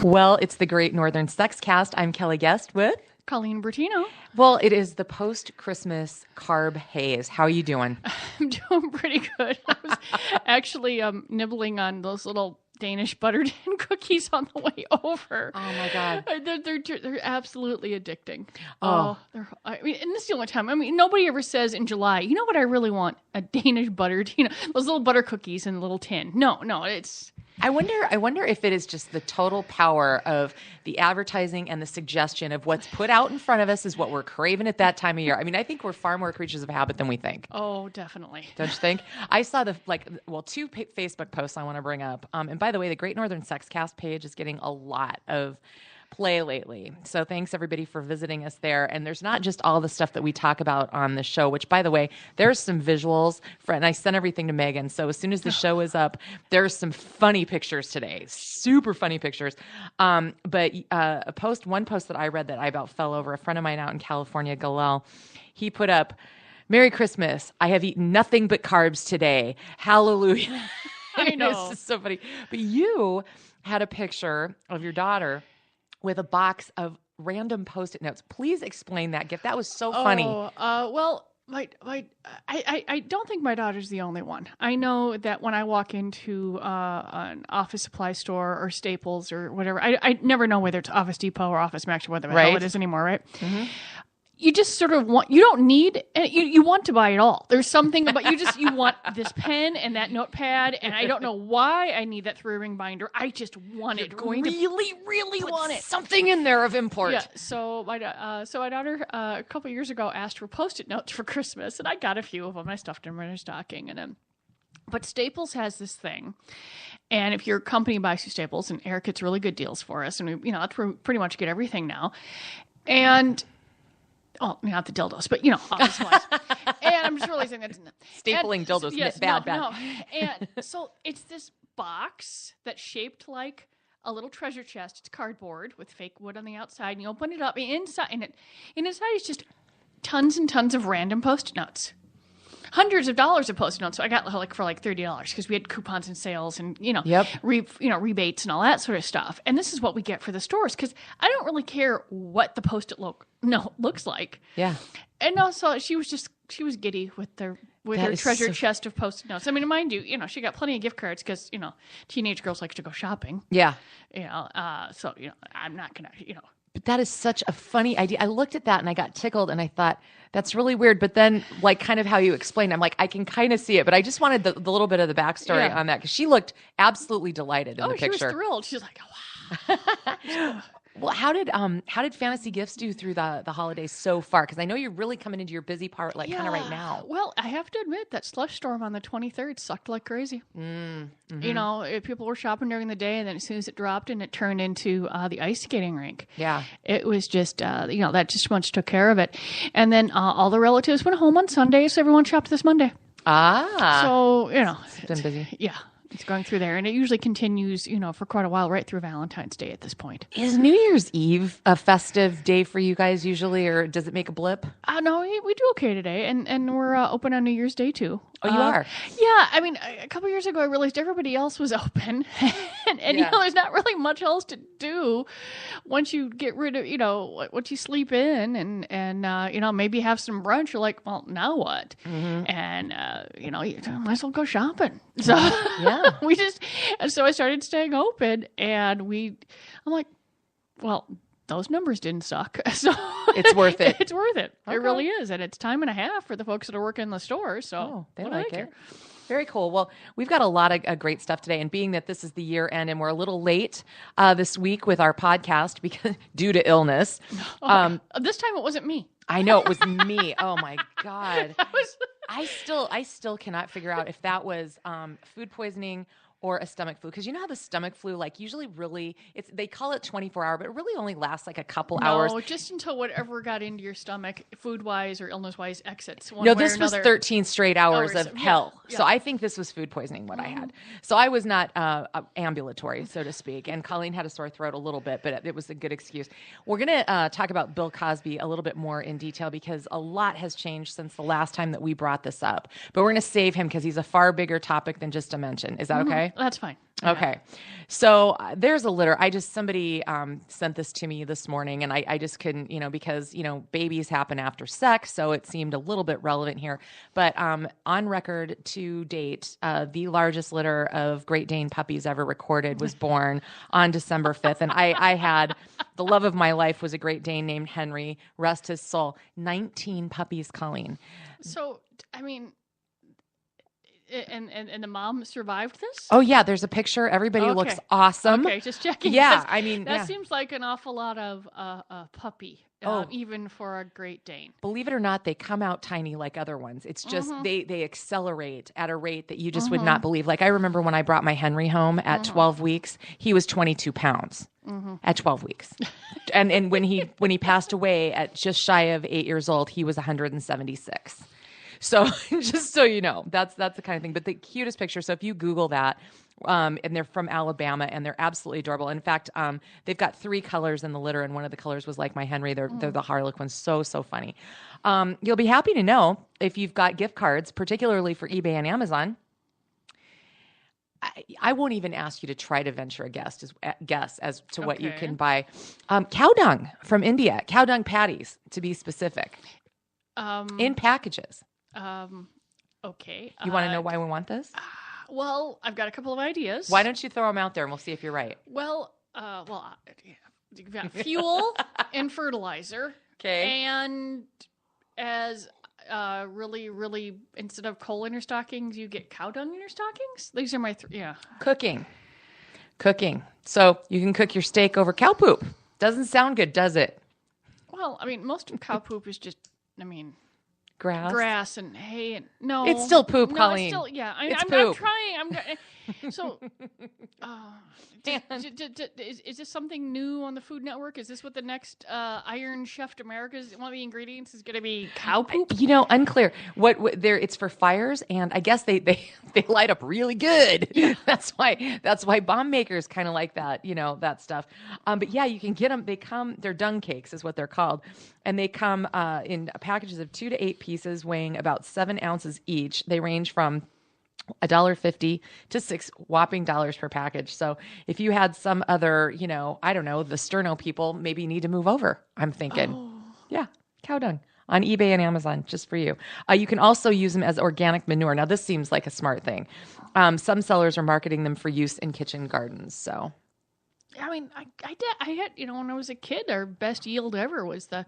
Well, it's the Great Northern Sex Cast. I'm Kelly Guest with Colleen Bertino. Well, it is the post-Christmas carb haze. How are you doing? I'm doing pretty good. I was actually nibbling on those little Danish buttered in cookies on the way over. Oh my God. They're absolutely addicting. I mean, and this is the only time. I mean, nobody ever says in July, you know what I really want? A Danish buttered, those little butter cookies in a little tin. No, it's... I wonder if it is just the total power of the advertising and the suggestion of what's put out in front of us is what we're craving at that time of year. I mean, I think we're far more creatures of habit than we think. Oh, definitely. Don't you think? I saw two Facebook posts I want to bring up. And by the way, the Great Northern Sex Cast page is getting a lot of play lately. So thanks everybody for visiting us there. And there's not just all the stuff that we talk about on the show, which by the way, there's some visuals and I sent everything to Megan. So as soon as the show is up, there's some funny pictures today, super funny pictures. But one post that I read that I about fell over, a friend of mine out in California, Galel, he put up, "Merry Christmas. I have eaten nothing but carbs today. Hallelujah." I know. It's just so funny. But you had a picture of your daughter with a box of random Post-it notes. Please explain that gift. That was so funny. Well, I don't think my daughter's the only one. I know that when I walk into an office supply store or Staples or whatever, I never know whether it's Office Depot or Office Max or whatever the hell it is anymore, right? Mm-hmm. You just sort of want, you don't need, you want to buy it all. There's something about, you want this pen and that notepad, and I don't know why I need that 3-ring binder. I just want it. Really want it. Something in there of import. Yeah, so my daughter a couple years ago asked for Post-it notes for Christmas, and I got a few of them. I stuffed them in her stocking, but Staples has this thing, and if your company buys you Staples, and Eric gets really good deals for us, and that's where we pretty much get everything now, and... Oh, not the dildos, but office supplies. And I'm just realizing that's stapling dildos. Yes, bad. No. And so it's this box that's shaped like a little treasure chest. It's cardboard with fake wood on the outside, and you open it up, and inside is just tons and tons of random Post-it notes. Hundreds of dollars of Post-it notes. So I got for $30 because we had coupons and sales and rebates and all that sort of stuff. And this is what we get for the stores because I don't really care what the Post-it looks like. Yeah. And also she was giddy with her treasure chest of Post-it notes. I mean, mind you, she got plenty of gift cards because teenage girls like to go shopping. Yeah. So I'm not gonna But that is such a funny idea. I looked at that and I got tickled and I thought, that's really weird. But then, kind of how you explained, I'm like, I can kind of see it. But I just wanted the little bit of the backstory on that because she looked absolutely delighted in the picture. She was thrilled. She was like, oh, wow. Well, how did Fantasy Gifts do through the holidays so far? Because I know you're really coming into your busy part, kind of right now. Well, I have to admit that slush storm on the 23rd sucked like crazy. Mm-hmm. People were shopping during the day, and then as soon as it dropped, and it turned into the ice skating rink. Yeah, it was just that just much took care of it, and then all the relatives went home on Sunday, so everyone shopped this Monday. So it's been busy. Yeah. It's going through there, and it usually continues, for quite a while, right through Valentine's Day at this point. Is New Year's Eve a festive day for you guys usually, or does it make a blip? No, we do okay today, and we're open on New Year's Day, too. Oh, you are? Yeah, I mean, a couple years ago, I realized everybody else was open, and there's not really much else to do once you get rid of, once you sleep in, and maybe have some brunch. You're like, well, now what? Mm-hmm. And, you might as well go shopping. So, so I started staying open, and I'm like, well, those numbers didn't suck. So it's worth it. It's worth it. Okay. It really is. And it's time and a half for the folks that are working in the store. So they like it. Very cool. Well, we've got a lot of great stuff today. And being that this is the year end and we're a little late this week with our podcast because due to illness. This time it wasn't me. I know it was me. Oh my God. I still cannot figure out if that was food poisoning or a stomach flu. Because you know how the stomach flu, usually really, they call it 24-hour, but it really only lasts a couple hours. No, just until whatever got into your stomach, food-wise or illness-wise, exits. This was 13 straight hours of hell. Yeah. So I think this was food poisoning, what I had. So I was not ambulatory, so to speak. And Colleen had a sore throat a little bit, but it was a good excuse. We're going to talk about Bill Cosby a little bit more in detail because a lot has changed since the last time that we brought this up. But we're going to save him because he's a far bigger topic than just a mention. Is that okay? okay? That's fine. Okay. So there's a litter. Somebody sent this to me this morning, and I just couldn't, because, babies happen after sex. So it seemed a little bit relevant here. But on record to date, the largest litter of Great Dane puppies ever recorded was born on December 5th. And I had the love of my life was a Great Dane named Henry, rest his soul. 19 puppies, Colleen. So, I mean, and the mom survived this? Oh, yeah. There's a picture. Everybody looks awesome. Okay, just checking. Yeah, that seems like an awful lot of puppy, even for a Great Dane. Believe it or not, they come out tiny like other ones. It's just they accelerate at a rate that you just would not believe. Like I remember when I brought my Henry home at 12 weeks, he was 22 pounds at 12 weeks. and when he passed away at just shy of 8 years old, he was 176. So just so you know, that's the kind of thing. But the cutest picture. So if you Google that, and they're from Alabama, and they're absolutely adorable. In fact, they've got 3 colors in the litter, and one of the colors was like my Henry. They're the Harlequins. So funny. You'll be happy to know if you've got gift cards, particularly for eBay and Amazon. I won't even ask you to try to venture a guess as to what you can buy. Cow dung from India, cow dung patties to be specific, in packages. Okay. You want to know why we want this? Well, I've got a couple of ideas. Why don't you throw them out there and we'll see if you're right? Well, you've got fuel and fertilizer. Okay. And as really, instead of coal in your stockings, you get cow dung in your stockings? These are my Cooking. So you can cook your steak over cow poop. Doesn't sound good, does it? Well, I mean, most of cow poop is just, grass and hay, and no, it's still poop, no, Colleen. It's still, yeah. It's I'm poop. trying. So, is this something new on the Food Network? Is this what the next Iron Chef America's one of the ingredients is going to be? Cow poop? Unclear. What there? It's for fires, and I guess they light up really good. Yeah. That's why bomb makers kind of like that. That stuff. But yeah, you can get them. They're dung cakes, is what they're called, and they come in packages of 2 to 8 pieces, weighing about 7 ounces each. They range from $1.50 to $6 whopping per package. So if you had some other, I don't know, the sterno people maybe need to move over, I'm thinking. Yeah, cow dung on eBay and Amazon just for you. You can also use them as organic manure. Now, this seems like a smart thing. Some sellers are marketing them for use in kitchen gardens. So, I mean, I had, when I was a kid, our best yield ever was the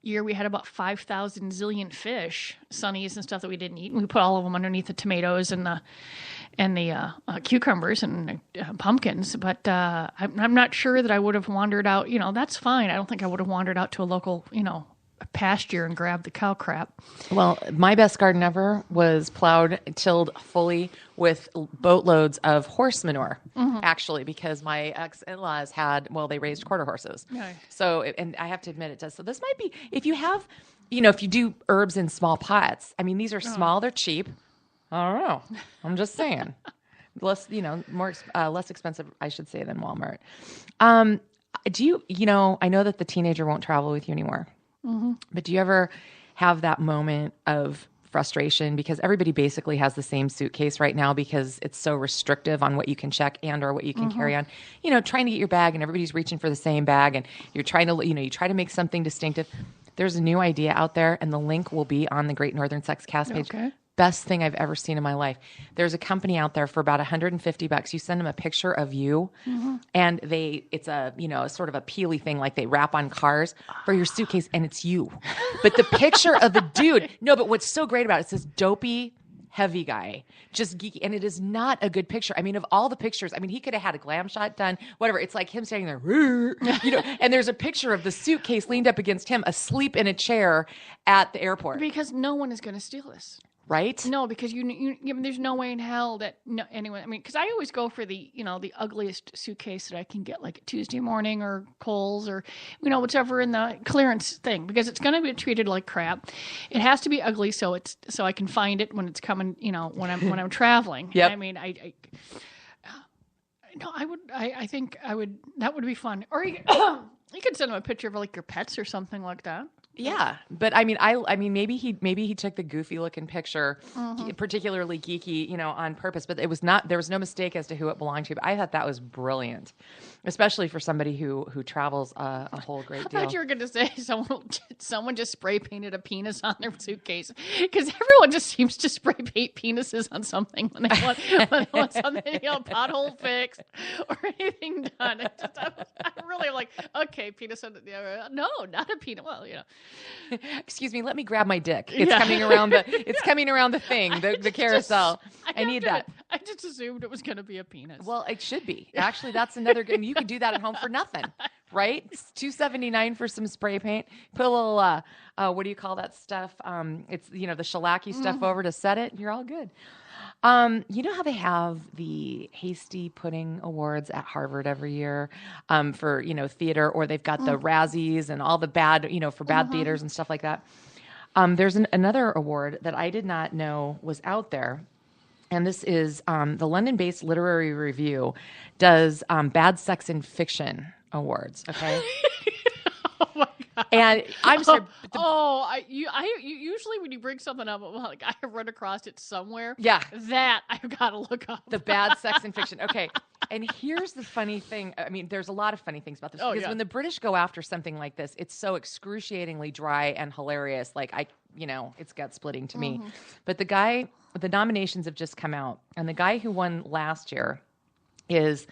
year we had about 5,000 zillion fish, sunnies and stuff that we didn't eat. And we put all of them underneath the tomatoes and the cucumbers and pumpkins. But I'm not sure that I would have wandered out. That's fine. I don't think I would have wandered out to a local, pasture and grabbed the cow crap. Well, my best garden ever was tilled fully with boatloads of horse manure, actually, because my ex-in-laws they raised quarter horses. Right. So, and I have to admit it does. So this might be, if you have, if you do herbs in small pots, these are small, they're cheap. I don't know. I'm just saying. Less expensive, I should say, than Walmart. I know that the teenager won't travel with you anymore. But do you ever have that moment of frustration because everybody basically has the same suitcase right now because it's so restrictive on what you can check and or what you can carry on, trying to get your bag and everybody's reaching for the same bag and you're trying to, you try to make something distinctive. There's a new idea out there and the link will be on the Great Northern Sex Cast page. Okay. Best thing I've ever seen in my life. There's a company out there for about $150. You send them a picture of you and it's a, sort of a peely thing like they wrap on cars for your suitcase and it's you. But the picture of the dude, but what's so great about it, it's this dopey, heavy guy, just geeky. And it is not a good picture. Of all the pictures, he could have had a glam shot done, whatever. It's like him standing there, and there's a picture of the suitcase leaned up against him, asleep in a chair at the airport. Because no one is going to steal this. Right? No, because there's no way in hell that anyone. Because I always go for the the ugliest suitcase that I can get, like Tuesday morning or Kohl's or whatever in the clearance thing, because it's going to be treated like crap. It has to be ugly so I can find it when it's coming. When I'm traveling. Yep. I think I would. That would be fun. Or you could send them a picture of like your pets or something like that. Yeah, but I mean, maybe he took the goofy looking picture, particularly geeky, on purpose. But there was no mistake as to who it belonged to. But I thought that was brilliant, especially for somebody who travels a whole great I deal. thought you were going to say someone just spray painted a penis on their suitcase, because everyone just seems to spray paint penises on something when they want something, pothole fixed or anything done. I'm really like, okay, penis on no, not a penis. Well, Excuse me, let me grab my dick. It's coming around the thing, the carousel. I need that. I just assumed it was going to be a penis. Well, it should be. Actually, that's another good. You could do that at home for nothing, right? It's $2.79 for some spray paint. Put a little what do you call that stuff? It's the shellacky stuff over to set it. You're all good. You know how they have the Hasty Pudding Awards at Harvard every year for, theater, or they've got the Razzies and all the bad, for bad theaters and stuff like that. There's another award that I did not know was out there. And this is the London-based Literary Review does Bad Sex in Fiction Awards, okay? Oh my God. And I'm sorry. Usually when you bring something up, like I have run across it somewhere. Yeah. That I've got to look up. The Bad Sex in Fiction. Okay. And here's the funny thing. I mean, there's a lot of funny things about this. Because when the British go after something like this, it's so excruciatingly dry and hilarious. Like, it's gut splitting to me. But the nominations have just come out. And the guy who won last year is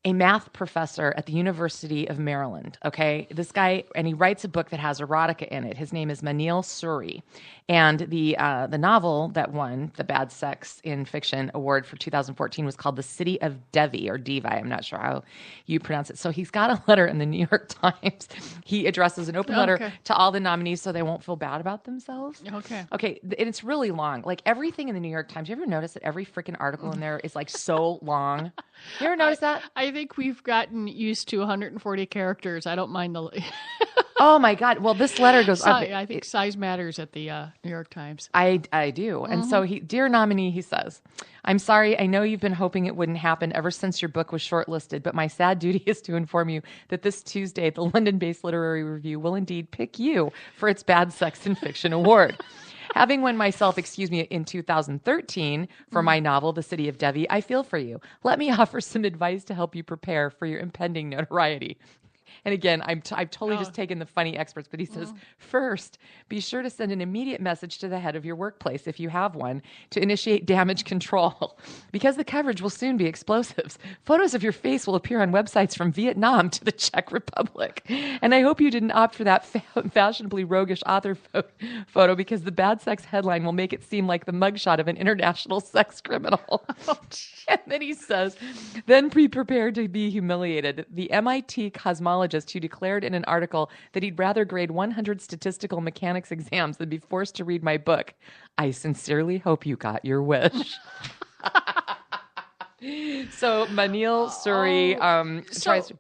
a math professor at the University of Maryland, okay? This guy, and he writes a book that has erotica in it. His name is Manil Suri. And the novel that won the Bad Sex in Fiction Award for 2014 was called The City of Devi, or Devi. I'm not sure how you pronounce it. So he's got a letter in the New York Times. He addresses an open letter to all the nominees so they won't feel bad about themselves. Okay, and it's really long. Like everything in the New York Times, you ever notice that every freaking article in there is like so long? You ever notice that? I think we've gotten used to 140 characters. I don't mind the... Oh my God. Well, this letter goes up. I think size matters at the New York Times. I do. And so dear nominee, he says, I'm sorry. I know you've been hoping it wouldn't happen ever since your book was shortlisted, but my sad duty is to inform you that this Tuesday, the London-based Literary Review will indeed pick you for its Bad Sex in Fiction Award. Having won myself, in 2013 for my novel, The City of Devi, I feel for you. Let me offer some advice to help you prepare for your impending notoriety. And again, I've totally just taken the funny experts, but he says, first, be sure to send an immediate message to the head of your workplace, if you have one, to initiate damage control. Because the coverage will soon be explosives. Photos of your face will appear on websites from Vietnam to the Czech Republic. And I hope you didn't opt for that fashionably roguish author photo, because the Bad Sex headline will make it seem like the mugshot of an international sex criminal. And then he says, then be prepared to be humiliated. The MIT cosmologist who declared in an article that he'd rather grade 100 statistical mechanics exams than be forced to read my book. I sincerely hope you got your wish. So Manil Suri tries to...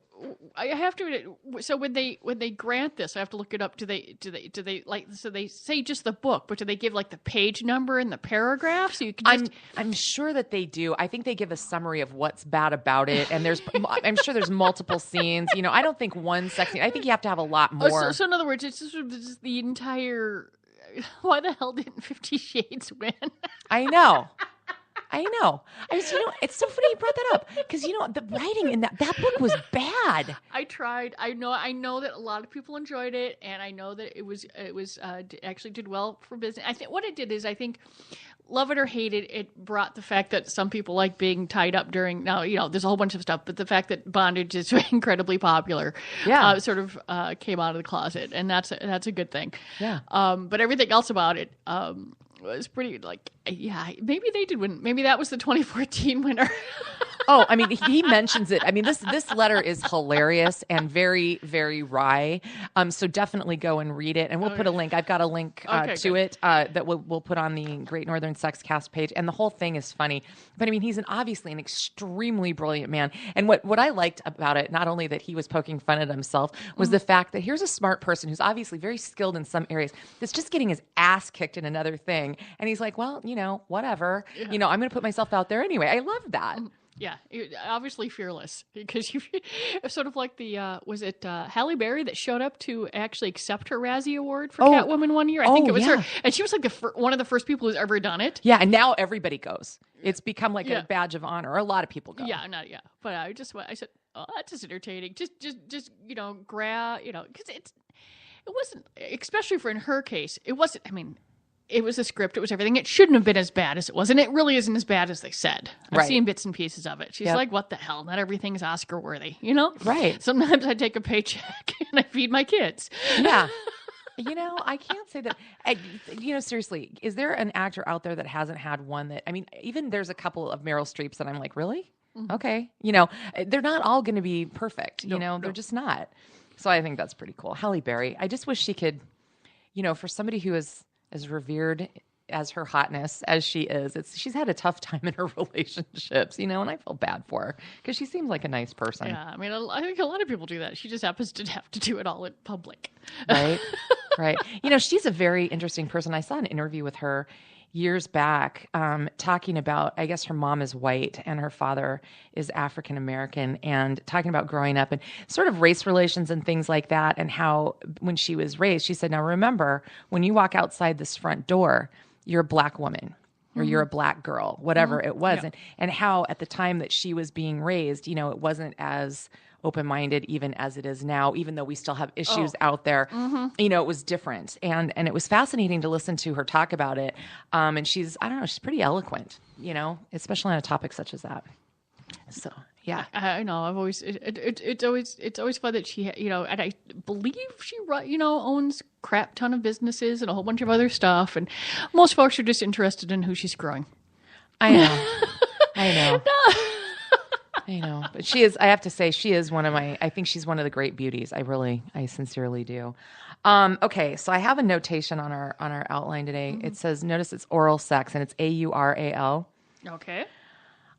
I have to. So when they grant this, I have to look it up. Do they like? So they say just the book, but do they give like the page number and the paragraph? So you can. I'm sure that they do. I think they give a summary of what's bad about it, and I'm sure there's multiple scenes. I don't think one section. I think you have to have a lot more. So in other words, it's just the entire. Why the hell didn't 50 Shades win? I know. It's so funny you brought that up, because the writing in that book was bad. I tried. I know that a lot of people enjoyed it, and I know that it was actually did well for business. I think what it did is, I think, love it or hate it, it brought the fact that some people like being tied up during. Now there's a whole bunch of stuff, but the fact that bondage is incredibly popular, sort of came out of the closet, and that's a good thing. Yeah. But everything else about it. Was pretty maybe they did win. Maybe that was the 2014 winner. Oh, I mean, he mentions it. I mean, this letter is hilarious and very, very wry. So definitely go and read it. And we'll put a link. I've got a link to it that we'll put on the Great Northern Sex Cast page. And the whole thing is funny. But I mean, he's obviously an extremely brilliant man. And what I liked about it, not only that he was poking fun at himself, was the fact that here's a smart person who's obviously very skilled in some areas that's just getting his ass kicked in another thing. And he's like, well, whatever. I'm going to put myself out there anyway. I love that. Yeah, obviously fearless because you sort of like the was it Halle Berry that showed up to actually accept her Razzie Award for Catwoman one year? I think it was her, and she was like one of the first people who's ever done it. Yeah, and now everybody goes. It's become like a badge of honor. A lot of people go. Yeah, but I said, oh, that's just entertaining. Just grab, because it wasn't, especially for in her case, it wasn't. I mean, it was a script. It was everything. It shouldn't have been as bad as it was. And it really isn't as bad as they said. I've seen bits and pieces of it. She's like, what the hell? Not everything's Oscar worthy, Right. Sometimes I take a paycheck and I feed my kids. Yeah. I can't say that. Seriously, is there an actor out there that hasn't had one that, I mean, even there's a couple of Meryl Streeps that I'm like, really? Mm-hmm. Okay. They're not all going to be perfect. They're just not. So I think that's pretty cool. Halle Berry. I just wish she could, for somebody who is as revered as her hotness as she is, she's had a tough time in her relationships, and I feel bad for her because she seems like a nice person. Yeah, I mean, I think a lot of people do that. She just happens to have to do it all in public. Right, right. She's a very interesting person. I saw an interview with her years back talking about, I guess her mom is white and her father is African American, and talking about growing up and sort of race relations and things like that, and how when she was raised, she said, now remember, when you walk outside this front door, you're a black woman or you're a black girl, whatever it was. Yeah. And how at the time that she was being raised, it wasn't as open-minded even as it is now, even though we still have issues out there, it was different. And it was fascinating to listen to her talk about it. And she's pretty eloquent, especially on a topic such as that. So, yeah. I know. I've always, it's always fun that she, and I believe she, owns crap ton of businesses and a whole bunch of other stuff. And most folks are just interested in who she's growing. I know. I know, but I have to say, she is I think she's one of the great beauties. I sincerely do. Okay. So I have a notation on our outline today. It says, notice it's oral sex, and it's AURAL. Okay.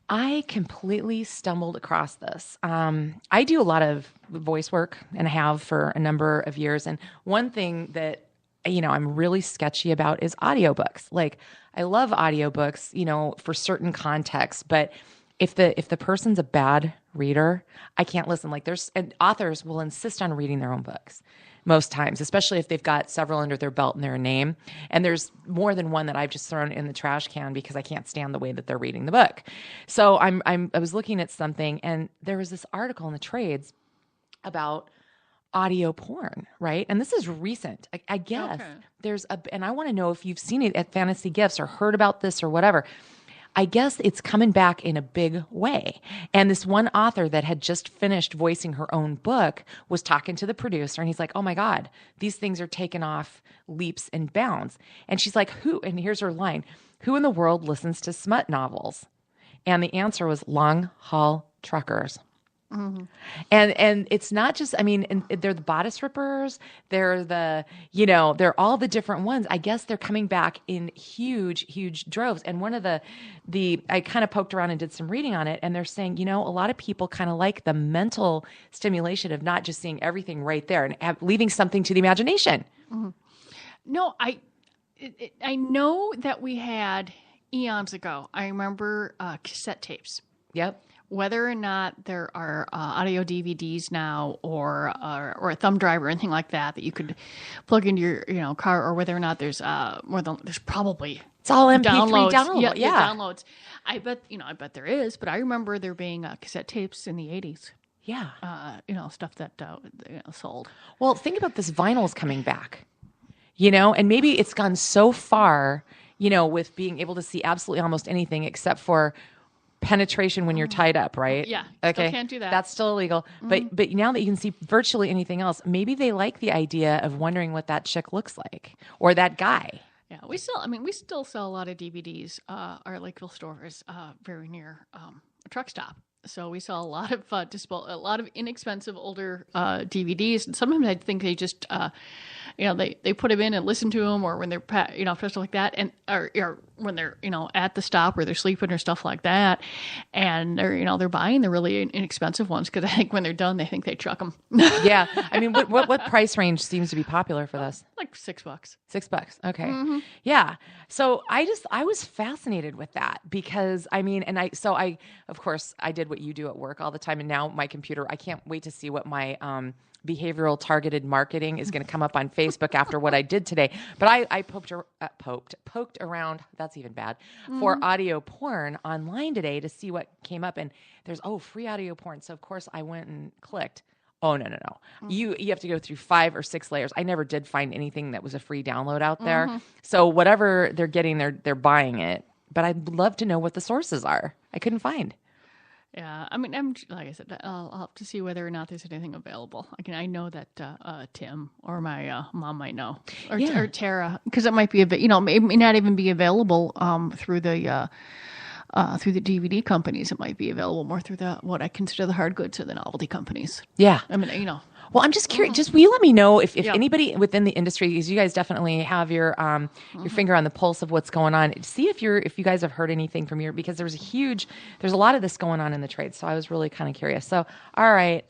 I completely stumbled across this. I do a lot of voice work and have for a number of years. And one thing that, I'm really sketchy about is audiobooks. Like, I love audiobooks, for certain contexts, but if the person's a bad reader, I can't listen. Like, and authors will insist on reading their own books most times, especially if they've got several under their belt in their name. And there's more than one that I've just thrown in the trash can because I can't stand the way that they're reading the book. So I was looking at something, and there was this article in the trades about audio porn, right? And this is recent. I guess there's and I want to know if you've seen it at Fantasy Gifts or heard about this or whatever. I guess it's coming back in a big way. And this one author that had just finished voicing her own book was talking to the producer, and he's like, oh my God, these things are taking off leaps and bounds. And she's like, who? And here's her line, who in the world listens to smut novels? And the answer was long haul truckers. Mm-hmm. And it's not just, they're the bodice rippers. They're they're all the different ones. I guess they're coming back in huge, huge droves. And one of the I kind of poked around and did some reading on it, and they're saying, a lot of people kind of like the mental stimulation of not just seeing everything right there and leaving something to the imagination. Mm-hmm. No, I know that we had eons ago. I remember cassette tapes. Yep. Whether or not there are audio DVDs now or a thumb drive or anything like that you could plug into your car, or whether or not there's there's probably it's all MP3 download. Yeah, downloads. I bet there is, but I remember there being cassette tapes in the 80s. Yeah, stuff that sold. Well, think about this: vinyl's coming back. And maybe it's gone so far, with being able to see absolutely almost anything except for penetration when you're tied up, right? Yeah. Okay. Still can't do that. That's still illegal. Mm-hmm. But now that you can see virtually anything else, maybe they like the idea of wondering what that chick looks like or that guy. Yeah. We still sell a lot of DVDs. Our Lakeville store is very near a truck stop. So we sell a lot of a lot of inexpensive older DVDs, and sometimes I think they just they put them in and listen to them, or when they're stuff like that, and or when they're at the stop or they're sleeping or stuff like that, and they're buying the really inexpensive ones because I think when they're done they think they truck them. Yeah, what price range seems to be popular for this? like $6. $6. Okay. Yeah. So I was fascinated with that because of course I did what you do at work all the time. And now my computer, I can't wait to see what my, behavioral targeted marketing is going to come up on Facebook after what I did today. But I poked around. That's even bad for audio porn online today to see what came up. And there's, free audio porn. So of course I went and clicked. Oh, no. You have to go through 5 or 6 layers. I never did find anything that was a free download out there. So whatever they're getting, they're buying it. But I'd love to know what the sources are. I couldn't find. Yeah, I mean, like I said, I'll have to see whether or not there's anything available. I know that Tim or my mom might know, or Tara, because it might be a bit, it may not even be available through the DVD companies. It might be available more through what I consider the hard goods or the novelty companies. Yeah, I mean, Well, I'm just curious. Just will you let me know if anybody within the industry, because you guys definitely have your finger on the pulse of what's going on. See if you guys have heard anything from because there's a lot of this going on in the trade. So I was really kind of curious. So all right,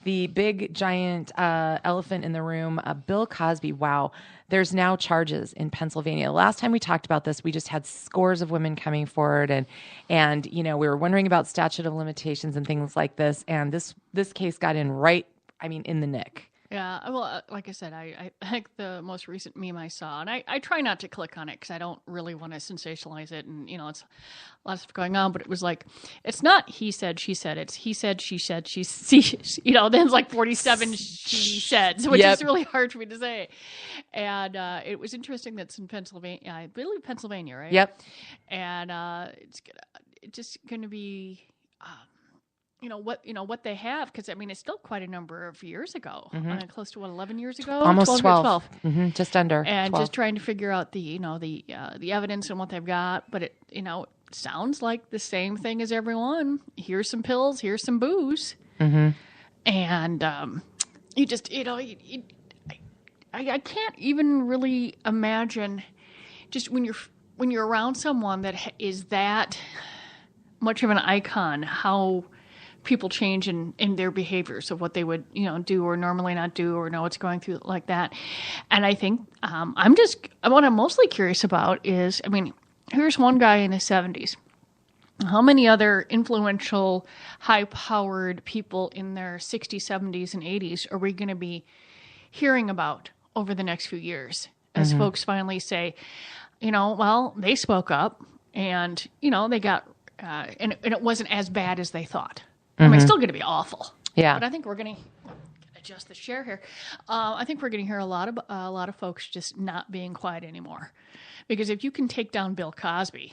the big giant elephant in the room, Bill Cosby. Wow. There's now charges in Pennsylvania. The last time we talked about this, we just had scores of women coming forward, and we were wondering about statute of limitations and things like this. And this case got in in the nick. Yeah, well, like I said, I think the most recent meme I saw, and I try not to click on it because I don't really want to sensationalize it, and it's a lot of stuff going on. But it was like, it's not he said, she said, it's he said, she said, then it's like 47 she said, which is really hard for me to say. And it was interesting that's in Pennsylvania, I believe Pennsylvania, right? Yep. And it's just going to be. What they have, because it's still quite a number of years ago, close to 11 years ago, almost 12. Just under, and 12. just trying to figure out the evidence and what they've got. But it sounds like the same thing as everyone. Here's some pills, here's some booze, and you just I can't even really imagine just when you're around someone that is that much of an icon, how people change in their behaviors of what they would, do or normally not do or know what's going through like that. And I think what I'm mostly curious about is, here's one guy in his 70s. How many other influential, high-powered people in their 60s, 70s, and 80s are we going to be hearing about over the next few years as folks finally say, they spoke up and, they got, and it wasn't as bad as they thought. It's still going to be awful. Yeah. But I think we're going to adjust the share here. I think we're going to hear a lot of folks just not being quiet anymore, because if you can take down Bill Cosby,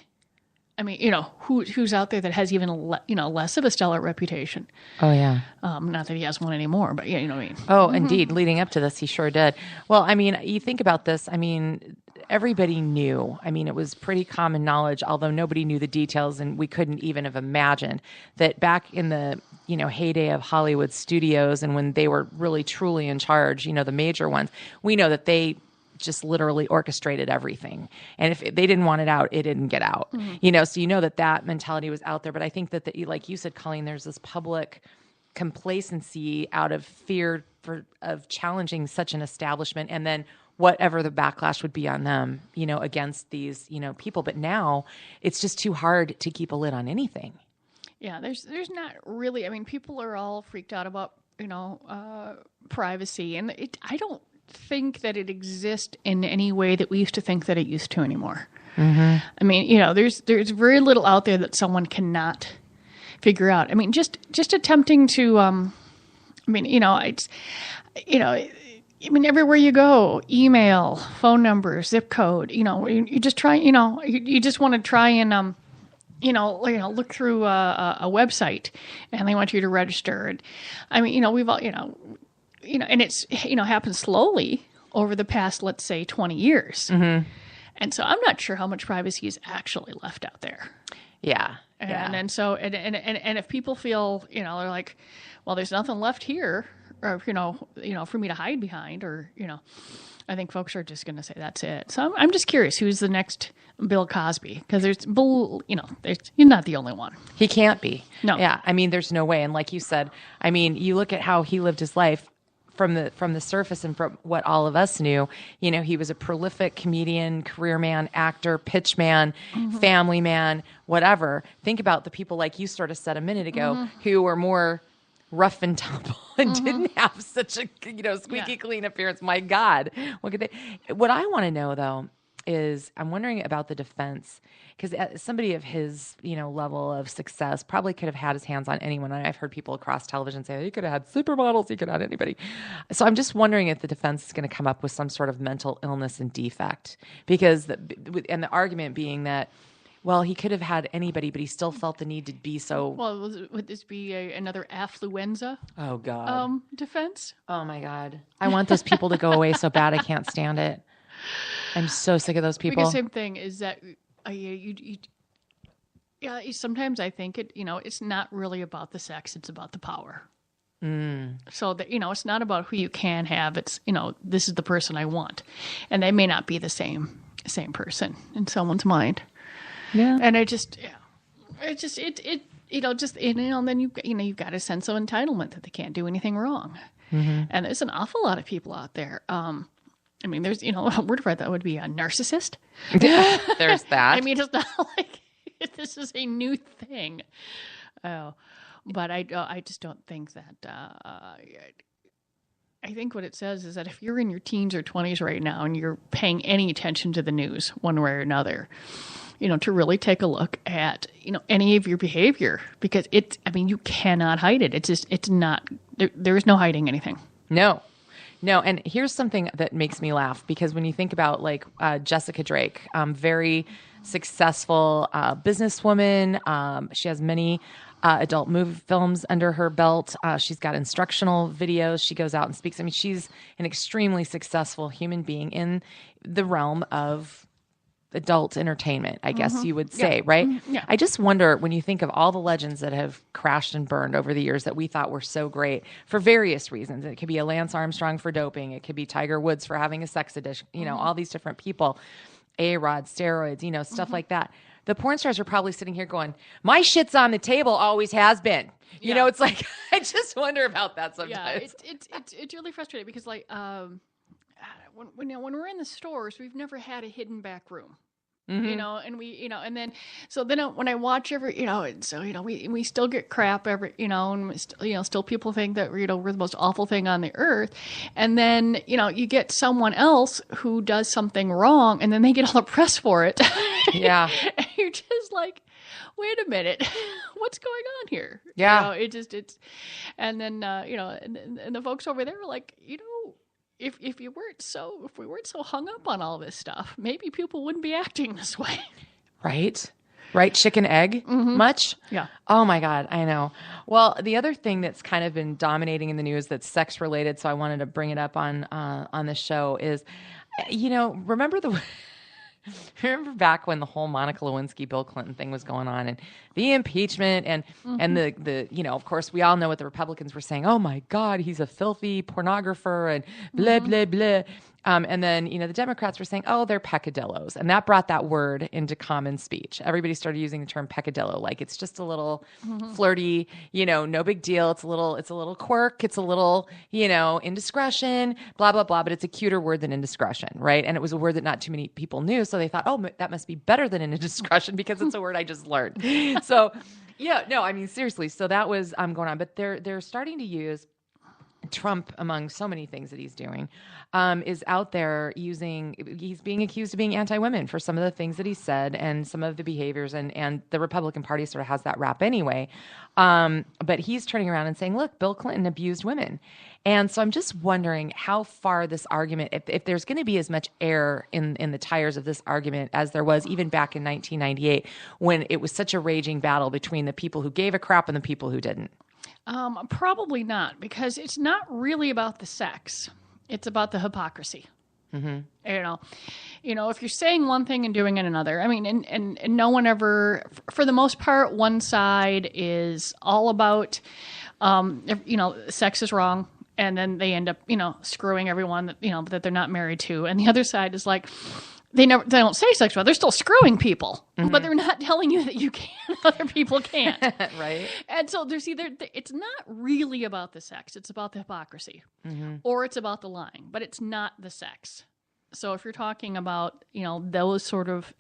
who's out there that has even less of a stellar reputation? Oh yeah. Not that he has one anymore, but you know what I mean. Oh, indeed. Leading up to this, he sure did. Well, you think about this. Everybody knew. It was pretty common knowledge, although nobody knew the details, and we couldn't even have imagined that back in the heyday of Hollywood studios and when they were really truly in charge, the major ones, we know that they just literally orchestrated everything. And if they didn't want it out, it didn't get out. So that mentality was out there. But I think that, like you said, Colleen, there's this public complacency out of fear of challenging such an establishment, and then whatever the backlash would be on them, against these, people. But now it's just too hard to keep a lid on anything. Yeah, there's not really. People are all freaked out about, privacy, and I don't think that it exists in any way that we used to think that it used to anymore. There's very little out there that someone cannot figure out. Just attempting to, everywhere you go, email, phone number, zip code, you just try, you just want to try and, look through a website, and they want you to register. And we've all, and it's, happened slowly over the past, let's say 20 years. And so I'm not sure how much privacy is actually left out there. Yeah. And so, and if people feel, they're like, well, there's nothing left here, or, for me to hide behind, or, I think folks are just going to say that's it. So I'm just curious, who's the next Bill Cosby? Because you're not the only one. He can't be. No. Yeah. There's no way. And like you said, you look at how he lived his life from the surface and from what all of us knew, he was a prolific comedian, career man, actor, pitch man, family man, whatever. Think about the people like you sort of said a minute ago who were more rough and tumble and didn't have such a squeaky clean appearance. My God, what I want to know though is I'm wondering about the defense, because somebody of his level of success probably could have had his hands on anyone. I've heard people across television say he could have had supermodels, he could have had anybody. So I'm just wondering if the defense is going to come up with some sort of mental illness and defect, because the argument being that, well, he could have had anybody, but he still felt the need to be so. Well, would this be another affluenza? Oh God. Defense? Oh my God. I want those people to go away so bad. I can't stand it. I'm so sick of those people. The same thing is that sometimes I think it's not really about the sex; it's about the power. So that it's not about who you can have. It's this is the person I want, and they may not be the same person in someone's mind. Yeah, and then you've got a sense of entitlement that they can't do anything wrong, and there's an awful lot of people out there. There's, a word for that would be a narcissist. There's that. It's not like this is a new thing. But I just don't think that. I think what it says is that if you're in your teens or 20s right now and you're paying any attention to the news one way or another, to really take a look at, any of your behavior, because you cannot hide it. It's not, there is no hiding anything. No, and here's something that makes me laugh, because when you think about Jessica Drake, very successful businesswoman. She has many adult movie films under her belt. She's got instructional videos. She goes out and speaks. She's an extremely successful human being in the realm of adult entertainment, I guess you would say, right? Yeah. I just wonder, when you think of all the legends that have crashed and burned over the years that we thought were so great for various reasons. It could be a Lance Armstrong for doping. It could be Tiger Woods for having a sex addiction, all these different people, A-Rod, steroids, stuff like that. The porn stars are probably sitting here going, my shit's on the table, always has been. It's like, I just wonder about that sometimes. Yeah, it's really frustrating, because when we're in the stores, we've never had a hidden back room. And when I watch we still get crap and still people think that we're the most awful thing on the earth, and then you get someone else who does something wrong, and then they get all the press for it. Yeah. And you're just like, wait a minute, what's going on here? Yeah. And then and the folks over there are like, If we weren't so hung up on all this stuff, maybe people wouldn't be acting this way. Right? Chicken egg much? Yeah. Oh my God, I know. Well, the other thing that's kind of been dominating in the news that's sex related, so I wanted to bring it up on the show is, remember back when the whole Monica Lewinsky, Bill Clinton thing was going on, and the impeachment and the of course we all know what the Republicans were saying. Oh my God, he's a filthy pornographer and blah, blah, blah. And then, the Democrats were saying, oh, they're peccadillos. And that brought that word into common speech. Everybody started using the term peccadillo. Like, it's just a little flirty, no big deal. It's a little quirk. It's a little, indiscretion, blah, blah, blah. But it's a cuter word than indiscretion, right? And it was a word that not too many people knew. So they thought, oh, that must be better than indiscretion because it's a word I just learned. So, seriously. So that was going on. But they're starting to use Trump, among so many things that he's doing, is out there he's being accused of being anti-women for some of the things that he said and some of the behaviors, and the Republican Party sort of has that rap anyway. But he's turning around and saying, look, Bill Clinton abused women. And so I'm just wondering how far this argument, if there's going to be as much air in the tires of this argument as there was even back in 1998, when it was such a raging battle between the people who gave a crap and the people who didn't. Probably not, because it's not really about the sex. It's about the hypocrisy. Mm-hmm. If you're saying one thing and doing it another, and no one ever, for the most part, one side is all about, sex is wrong. And then they end up, screwing everyone that they're not married to. And the other side is like, they don't say sex well. They're still screwing people, but they're not telling you that you can, other people can't. Right. And so there's it's not really about the sex. It's about the hypocrisy, or it's about the lying, but it's not the sex. So if you're talking about, those sort of,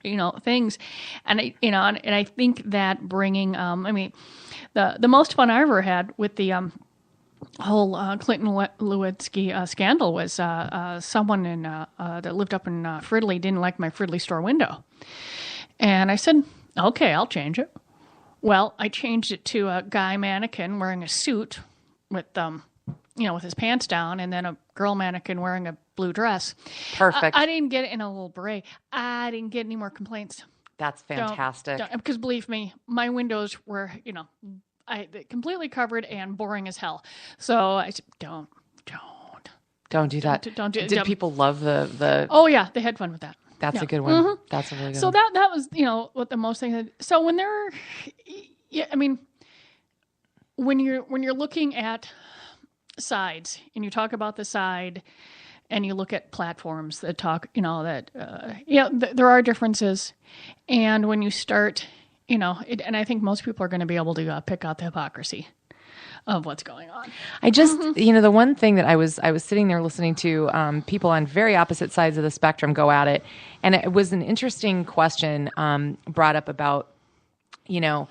things, and I think that bringing, the most fun I ever had with the whole Clinton Lewinsky scandal was someone that lived up in Fridley didn't like my Fridley store window, and I said, okay, I'll change it. Well, I changed it to a guy mannequin wearing a suit with with his pants down, and then a girl mannequin wearing a blue dress. Perfect. I didn't get it in a little beret. I didn't get any more complaints. That's fantastic. Because believe me, my windows were, completely covered and boring as hell. So I said, don't do that. Don't do it. Did people love the? Oh yeah, they had fun with that. That's a good one. That's a really good so one. that was, what the most thing. So when when you're looking at sides and you talk about the side and you look at platforms that talk, there are differences. And when you start, and I think most people are going to be able to pick out the hypocrisy of what's going on. I just, the one thing that I was sitting there listening to people on very opposite sides of the spectrum go at it. And it was an interesting question brought up about, Bill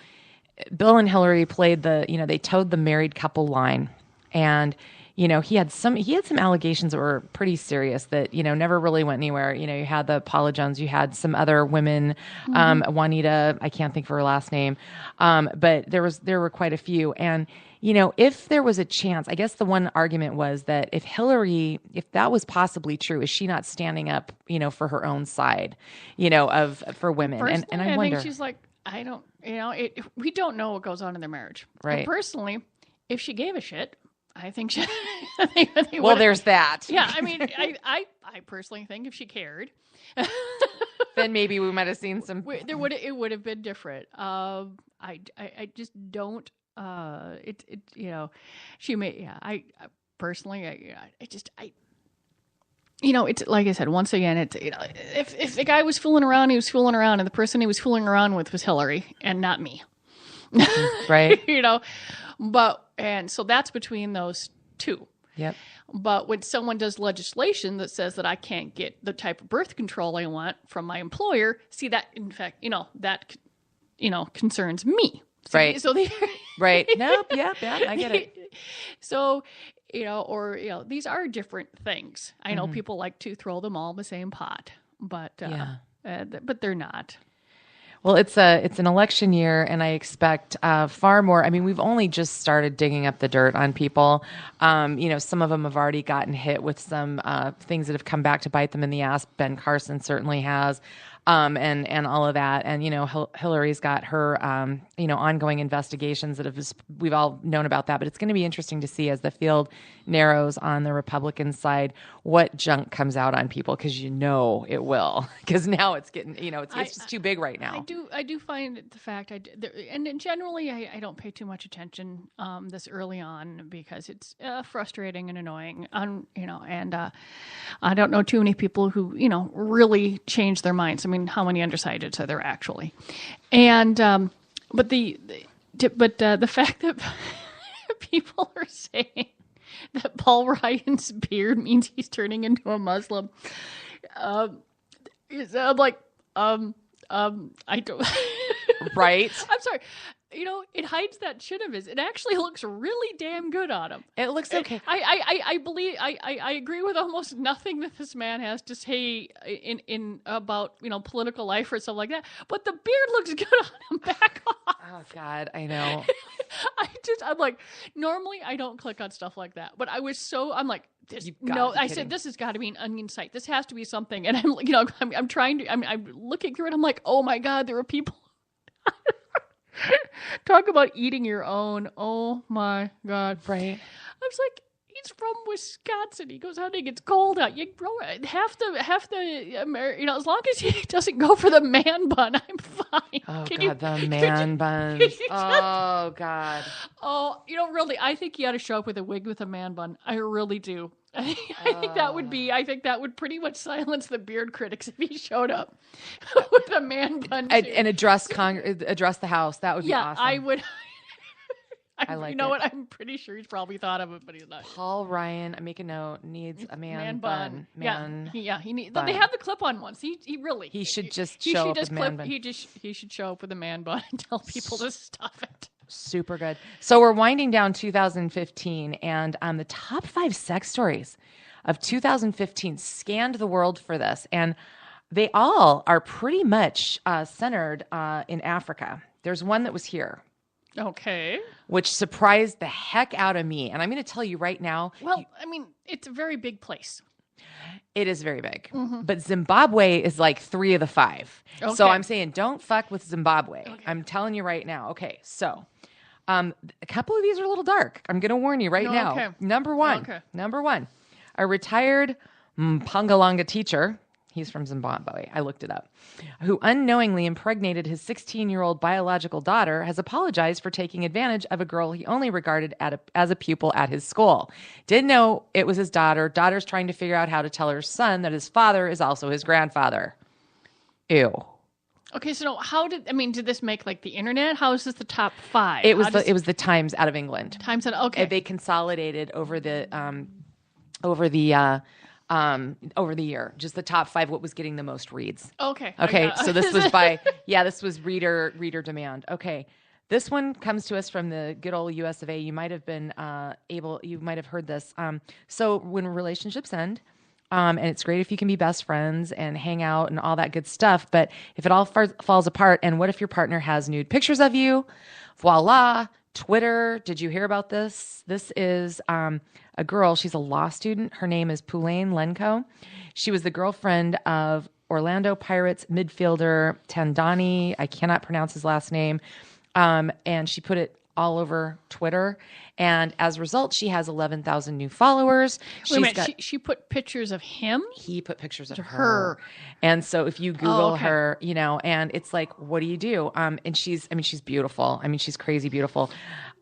and Hillary played they towed the married couple line. And, he had some allegations that were pretty serious that, never really went anywhere. You had the Paula Jones, you had some other women, Juanita, I can't think of her last name. But there were quite a few. And, if there was a chance, I guess the one argument was that if that was possibly true, is she not standing up, for her own side, for women? Personally, and I wonder. think she's like, I don't, we don't know what goes on in their marriage. Right. But personally, if she gave a shit, I think she. Well, there's that. Yeah, I personally think if she cared, then maybe we might have seen some. It would have been different. I just don't. She may. Yeah, I personally, it's like I said. Once again, it's if the guy was fooling around, he was fooling around, and the person he was fooling around with was Hillary and not me. Right. And so that's between those two. Yep. But when someone does legislation that says that I can't get the type of birth control I want from my employer, see that, in fact, that concerns me. So, right. So right. Nope. Yeah. I get it. So, these are different things. I know people like to throw them all in the same pot, but but they're not. Well, it's an election year, and I expect far more. I mean, we've only just started digging up the dirt on people. Some of them have already gotten hit with some things that have come back to bite them in the ass. Ben Carson certainly has, and all of that. And Hillary's got her ongoing investigations that we've all known about that. But it's going to be interesting to see as the field narrows on the Republican side what junk comes out on people, because it will, because now it's getting it's just too big right now. I do find the fact and generally I don't pay too much attention this early on because it's frustrating and annoying and I don't know too many people who really change their minds. I mean, how many undecideds are there actually? And but the fact that people are saying that Paul Ryan's beard means he's turning into a Muslim. I'm like, I don't. Right. I'm sorry. It hides that chin of his. It actually looks really damn good on him. It looks okay. I believe I agree with almost nothing that this man has to say in about political life or stuff like that. But the beard looks good on him. Back off. Oh God, I know. I'm like, normally I don't click on stuff like that, but I'm like, I said, this has got to be an onion site. This has to be something. And I'm trying to, I'm looking through it. I'm like, oh my God, there are people. Talk about eating your own. Oh my God. Right. I was like, he's from Wisconsin. He goes out and it gets cold out. You grow half the as long as he doesn't go for the man bun, I'm fine. Oh, God, the man buns. Oh, God. Oh, really, I think he ought to show up with a wig with a man bun. I really do. I think that would pretty much silence the beard critics if he showed up with a man bun. And address the House. That would be awesome. I would. I like You know what? I'm pretty sure he's probably thought of it, but he's not. Paul Ryan, I make a note, needs a man bun. He needs. They have the clip-on ones. He should just show up with man bun. He should show up with a man bun and tell people to stop it. Super good. So we're winding down 2015, and the top 5 sex stories of 2015 scanned the world for this, and they all are pretty much centered in Africa. There's one that was here. Okay. Which surprised the heck out of me. And I'm going to tell you right now. Well, it's a very big place. It is very big. Mm-hmm. But Zimbabwe is like 3 of the 5. Okay. So I'm saying don't fuck with Zimbabwe. Okay. I'm telling you right now. Okay, so a couple of these are a little dark. I'm going to warn you right now. Okay. Number one, a retired Mpangalanga teacher. He's from Zimbabwe. I looked it up. Who unknowingly impregnated his 16-year-old biological daughter has apologized for taking advantage of a girl he only regarded as a pupil at his school. Didn't know it was his daughter. Daughter's trying to figure out how to tell her son that his father is also his grandfather. Ew. Okay, so did this make like the internet? How is this the top 5? It was the Times out of England. Okay. They consolidated over the year, just the top 5, what was getting the most reads. Okay. So this was this was reader demand. Okay. This one comes to us from the good old US of A. You might have been you might have heard this. So when relationships end, and it's great if you can be best friends and hang out and all that good stuff, but if it all falls apart, and what if your partner has nude pictures of you? Voila. Twitter. Did you hear about this? This is a girl. She's a law student. Her name is Pulaine Lenko. She was the girlfriend of Orlando Pirates midfielder Tandani. I cannot pronounce his last name. And she put it all over Twitter. And as a result, she has 11,000 new followers. Wait a minute. She put pictures of him? He put pictures of her. And so if you Google her, and it's like, what do you do? And she's beautiful. She's crazy beautiful.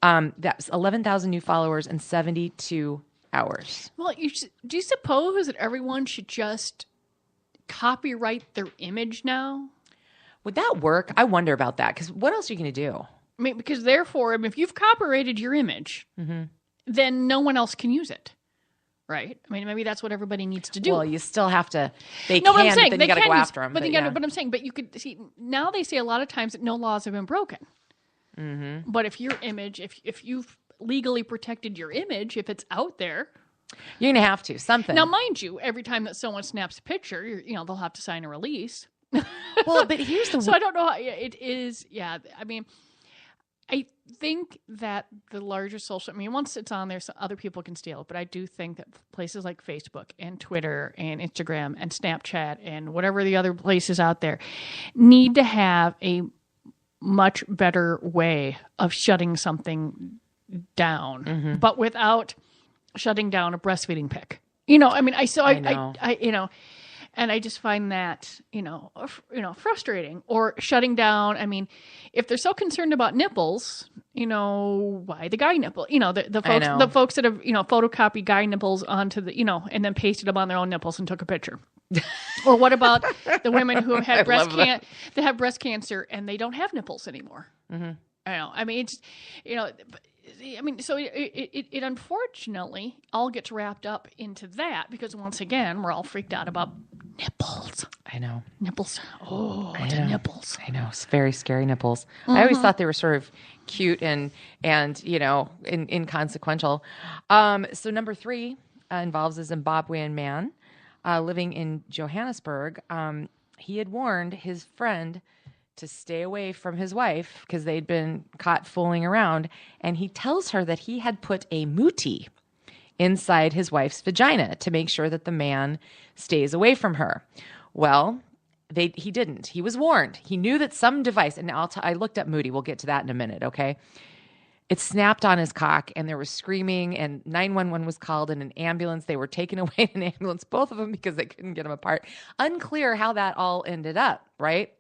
That's 11,000 new followers in 72 hours. Well, do you suppose that everyone should just copyright their image now? Would that work? I wonder about that, because what else are you going to do? Because therefore, if you've copyrighted your image, then no one else can use it, right? Maybe that's what everybody needs to do. Well, you still have to. But then you got to go after them. But I'm saying, but you could see now they say a lot of times that no laws have been broken. Mm-hmm. But if your image, if you've legally protected your image, if it's out there, you're gonna have to something. Now, mind you, every time that someone snaps a picture, they'll have to sign a release. Well, but here's the. So I don't know how it is. Yeah, I think that the larger social, once it's on there, so other people can steal it. But I do think that places like Facebook and Twitter and Instagram and Snapchat and whatever the other places out there need to have a much better way of shutting something down, but without shutting down a breastfeeding pic. And I just find that, frustrating. Or shutting down. If they're so concerned about nipples, why the guy nipple? The folks that have, photocopied guy nipples onto the, and then pasted them on their own nipples and took a picture. Or what about the women who have had breast cancer and they don't have nipples anymore? Mm-hmm. So it unfortunately all gets wrapped up into that because once again we're all freaked out about nipples. I know. Nipples. Oh, the nipples. I know. It's very scary nipples. Mm-hmm. I always thought they were sort of cute and inconsequential. So number 3 involves a Zimbabwean man living in Johannesburg. He had warned his friend to stay away from his wife because they'd been caught fooling around. And he tells her that he had put a muti inside his wife's vagina to make sure that the man stays away from her. Well, he didn't. He was warned. He knew that some device, and I looked up muti. We'll get to that in a minute, okay? it snapped on his cock, and there was screaming, and 911 was called, and an ambulance. They were taken away in an ambulance, both of them, because they couldn't get them apart. Unclear how that all ended up, right?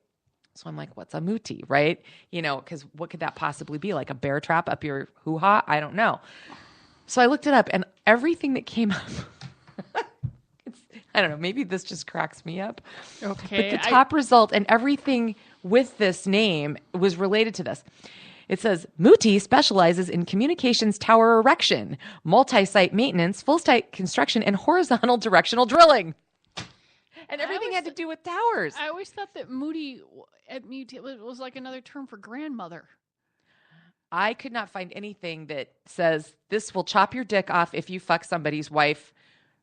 So I'm like, what's a muti, right? Because what could that possibly be? Like a bear trap up your hoo-ha? I don't know. So I looked it up, and everything that came up, I don't know, maybe this just cracks me up. Okay. But the top result and everything with this name was related to this. It says, Muti specializes in communications tower erection, multi-site maintenance, full-site construction, and horizontal directional drilling. And everything had to do with towers. I always thought that Muti was like another term for grandmother. I could not find anything that says this will chop your dick off if you fuck somebody's wife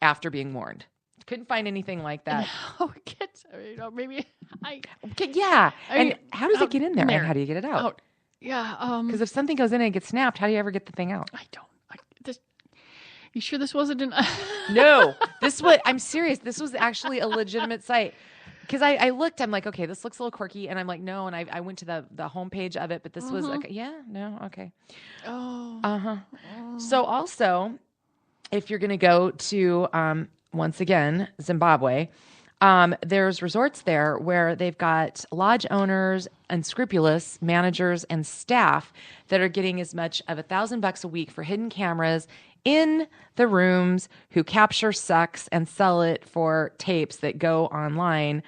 after being warned. Couldn't find anything like that. No, maybe I. Okay, yeah. I mean, and how does it get in there? And how do you get it out? Yeah. Because if something goes in and it gets snapped, how do you ever get the thing out? I don't. You sure this wasn't an? No, I'm serious. This was actually a legitimate site. Because I looked, I'm like, okay, this looks a little quirky. And I'm like, no. And I went to the homepage of it, but this was, okay. Oh. Uh-huh. Oh. So also, if you're going to go to, once again, Zimbabwe, there's resorts there where they've got lodge owners, unscrupulous managers, and staff that are getting as much of $1,000 a week for hidden cameras in the rooms, who capture sex and sell it for tapes that go online.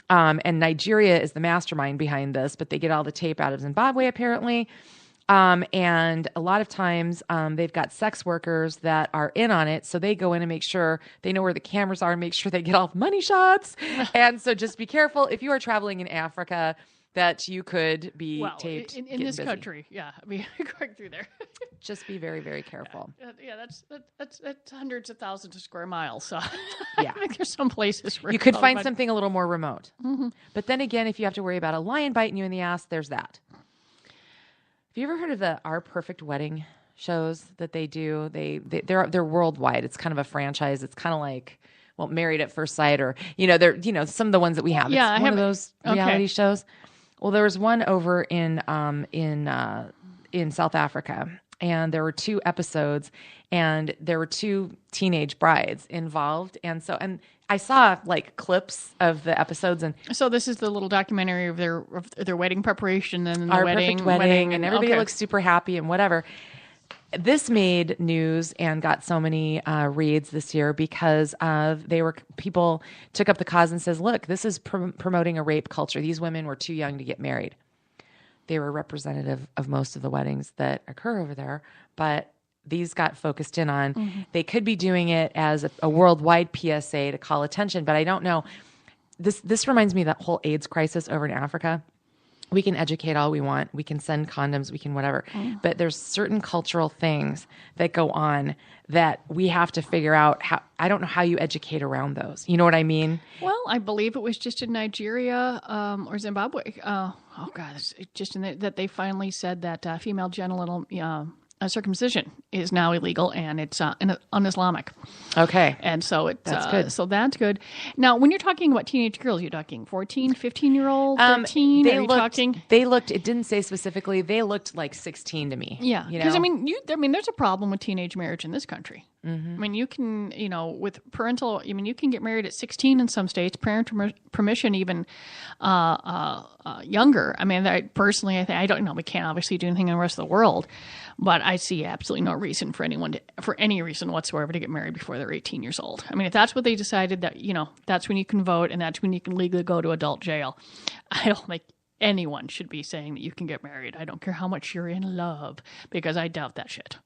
And Nigeria is the mastermind behind this, but they get all the tape out of Zimbabwe, apparently. And a lot of times they've got sex workers that are in on it. So they go in and make sure they know where the cameras are and make sure they get all the money shots. And so just be careful if you are traveling in Africa that you could be taped. In this country. Yeah. I mean, going through there. Just be very, very careful. Yeah, that's hundreds of thousands of square miles. So yeah. I think there's some places where you could find something a little more remote. Mm-hmm. But then again, if you have to worry about a lion biting you in the ass, there's that. Have you ever heard of the Our Perfect Wedding shows that they do? They're worldwide. It's kind of a franchise. It's kind of like, Married at First Sight, or they're some of the ones that we have. Yeah, it's one of those reality shows. Well, there was one over in South Africa, and there were 2 episodes, and there were 2 teenage brides involved, and I saw like clips of the episodes, and so this is the little documentary of their wedding preparation and the Our Perfect Wedding, and everybody looks super happy and whatever. This made news and got so many reads this year because people took up the cause and says, look, this is promoting a rape culture. These women were too young to get married. They were representative of most of the weddings that occur over there, but these got focused in on. They could be doing it as a worldwide PSA to call attention, but I don't know. This reminds me of that whole AIDS crisis over in Africa. We can educate all we want. We can send condoms. We can whatever. But there's certain cultural things that go on that we have to figure out how. I don't know how you educate around those. You know what I mean? Well, I believe it was just in Nigeria or Zimbabwe. Oh God, it's just that they finally said that female genital circumcision is now illegal and it's un-Islamic. Okay. And so that's good. So that's good. Now, when you're talking about teenage girls, you're talking 14, 15-year-old, 13? It didn't say specifically. They looked like 16 to me. Yeah. Because, there's a problem with teenage marriage in this country. Mm-hmm. I mean, you can, with parental, you can get married at 16 in some states, parental permission even younger. I mean, I don't know, we can't obviously do anything in the rest of the world, but I see absolutely no reason for anyone for any reason whatsoever to get married before they're 18 years old. I mean, if that's what they decided, that, that's when you can vote and that's when you can legally go to adult jail. I don't think anyone should be saying that you can get married. I don't care how much you're in love, because I doubt that shit.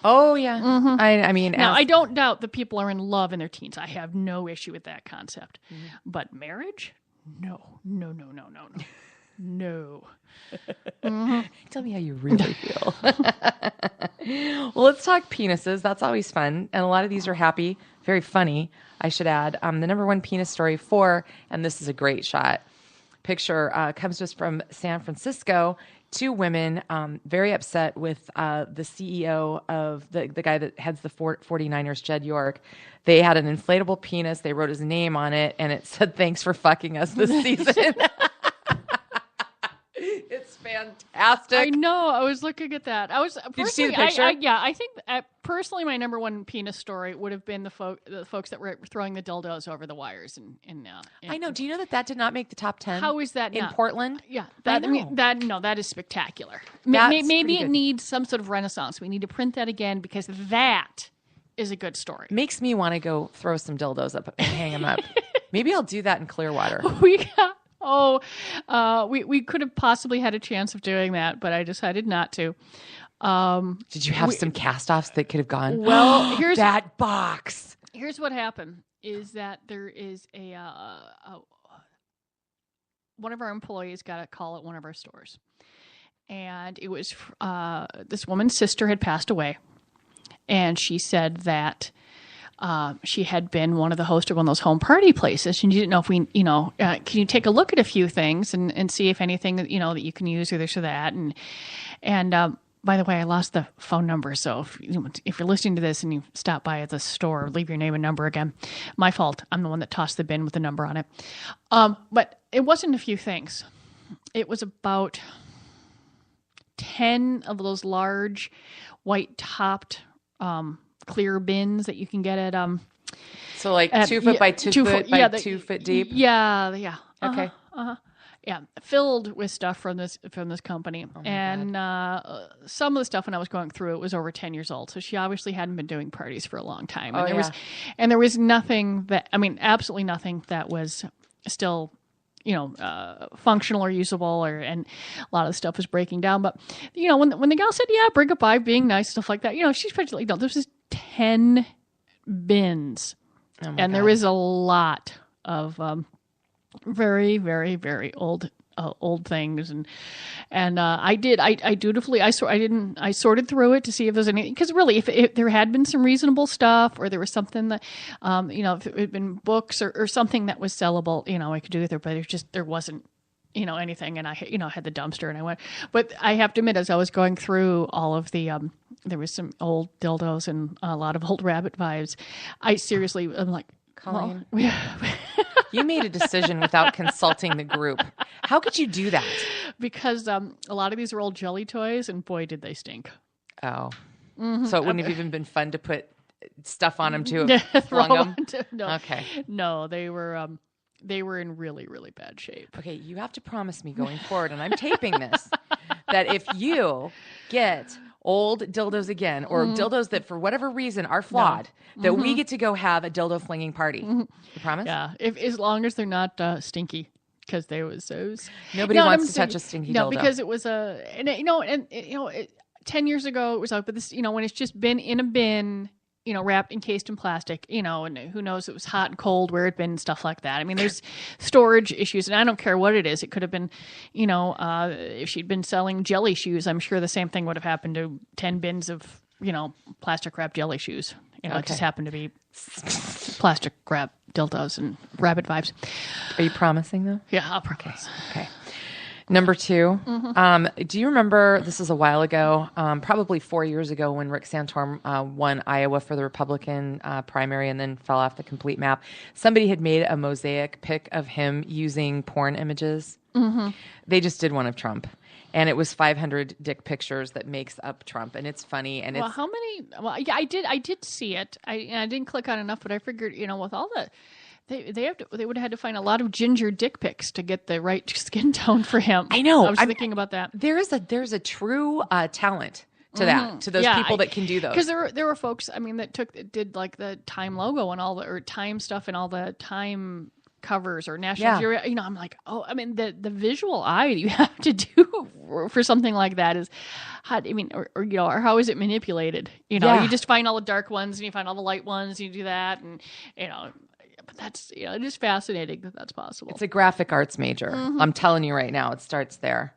Oh, yeah. Mm-hmm. I don't doubt that people are in love in their teens. I have no issue with that concept. Mm-hmm. But marriage? No. No. Mm-hmm. Tell me how you really feel. Well, let's talk penises. That's always fun. And a lot of these are happy, very funny, I should add. The number 1 penis story and this is a great shot, picture comes to us from San Francisco. 2 women very upset with the CEO of the guy that heads the 49ers, Jed York. They had an inflatable penis. They wrote his name on it, and it said, "Thanks for fucking us this season." It's fantastic. fantastic. I know. I was looking at that. Did you see the picture? I think personally, my number one penis story would have been the folks that were throwing the dildos over the wires. I know. Do you know that did not make the top 10? How is that in not? Portland? Yeah, that is spectacular. Maybe it needs some sort of renaissance. We need to print that again because that is a good story. Makes me want to go throw some dildos up and hang them up. Maybe I'll do that in Clearwater. We could have possibly had a chance of doing that, but I decided not to. Did you have some cast-offs that could have gone? Well, here's that box. Here's what happened: is that there is one of our employees got a call at one of our stores, and it was this woman's sister had passed away, and she said that. She had been one of the hosts of one of those home party places, and you didn't know if can you take a look at a few things and see if anything that you can use or this or that. And by the way, I lost the phone number, so if you're listening to this and you stop by at the store, leave your name and number again. My fault. I'm the one that tossed the bin with the number on it. But it wasn't a few things. It was about 10 of those large white topped clear bins that you can get at so like 2 foot by 2 foot by 2 foot deep. Yeah. Okay. Yeah, filled with stuff from this company, and some of the stuff when I was going through it was over 10 years old. So she obviously hadn't been doing parties for a long time, and there was nothing absolutely nothing that was still functional or usable, and a lot of the stuff was breaking down. But when the gal said, "Yeah, bring it by," being nice, stuff like that, she's pretty there's just 10 bins, and there is a lot of very, very, very old things, and I dutifully I sorted through it to see if there's any, because really if there had been some reasonable stuff, or there was something that if it had been books or something that was sellable, I could do it there, but there wasn't anything, and I had the dumpster, and I went. But I have to admit, as I was going through all of the there was some old dildos and a lot of old rabbit vibes. I'm like, Colleen, well, you made a decision without consulting the group. How could you do that? Because a lot of these are old jelly toys, and boy, did they stink. Oh, so it wouldn't have even been fun to put stuff on them to have flung them? No. Okay. No, they were in really, really bad shape. Okay, you have to promise me going forward, and I'm taping this, that if you get old dildos again, or dildos that for whatever reason are flawed, that we get to go have a dildo flinging party. You promise? Yeah, as long as they're not stinky, because they was those. Nobody wants to touch a stinky dildo. No, because it was 10 years ago it was out, but this, when it's just been in a bin, wrapped, encased in plastic, and who knows, it was hot and cold, where it'd been, and stuff like that. I mean, there's storage issues, and I don't care what it is. It could have been, if she'd been selling jelly shoes, I'm sure the same thing would have happened to 10 bins of, plastic wrap jelly shoes. It just happened to be plastic wrap dildos and rabbit vibes. Are you promising though? Yeah, I'll promise. Okay. Number 2, do you remember, this is a while ago, probably 4 years ago, when Rick Santorum won Iowa for the Republican primary and then fell off the complete map? Somebody had made a mosaic pic of him using porn images. They just did one of Trump, and it was 500 dick pictures that makes up Trump, and it's funny. And how many? Well, yeah, I did see it. I didn't click on enough, but I figured, with all the. They would have had to find a lot of ginger dick pics to get the right skin tone for him. I know. I was thinking about that. There's a true talent to that, to those people that can do those. Because there were folks, that did like the Time logo and all or Time stuff and all the Time covers or National Geographic. I'm like, the visual eye you have to do for something like that is how, or how is it manipulated? You just find all the dark ones and you find all the light ones, and you do that, and but that's, it is fascinating that that's possible. It's a graphic arts major. I'm telling you right now, it starts there.